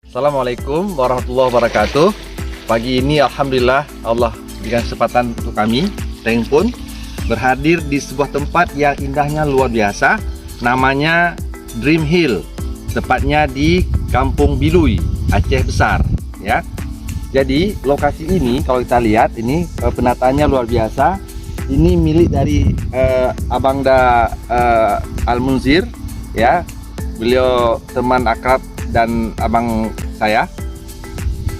Assalamualaikum warahmatullahi wabarakatuh. Pagi ini alhamdulillah Allah berikan kesempatan untuk kami Teng pun berhadir di sebuah tempat yang indahnya luar biasa. Namanya Dream Hill. Tepatnya di Kampung Bilui, Aceh Besar, ya. Jadi lokasi ini kalau kita lihat ini penataannya luar biasa. Ini milik dari Abang Da Al-Munzir, ya. Beliau teman akrab dan abang saya.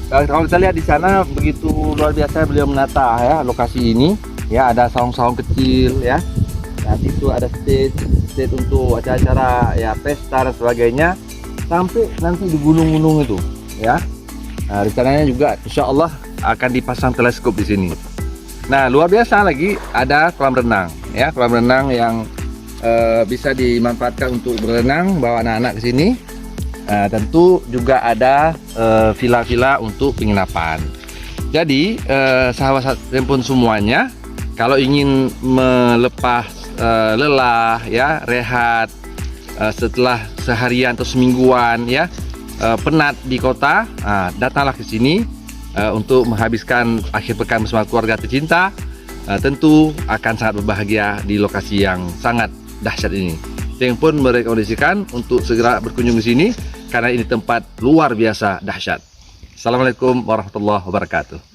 Kalau kita lihat di sana begitu luar biasa beliau menata ya lokasi ini. Ya, ada saung-saung kecil ya. Nah, itu ada stage untuk acara-acara ya pesta dan sebagainya. Sampai nanti di gunung-gunung itu ya. Nah, rencananya juga insya Allah akan dipasang teleskop di sini. Nah, luar biasa lagi ada kolam renang ya, kolam renang yang bisa dimanfaatkan untuk berenang, bawa anak-anak ke sini. Tentu juga ada villa-villa untuk penginapan. Jadi sahabat Tempon semuanya, kalau ingin melepas lelah ya, rehat setelah seharian atau semingguan ya, penat di kota, datanglah ke sini untuk menghabiskan akhir pekan bersama keluarga tercinta. Tentu akan sangat berbahagia di lokasi yang sangat dahsyat ini. Teng pun merekomendasikan untuk segera berkunjung ke sini karena ini tempat luar biasa dahsyat. Assalamualaikum warahmatullahi wabarakatuh.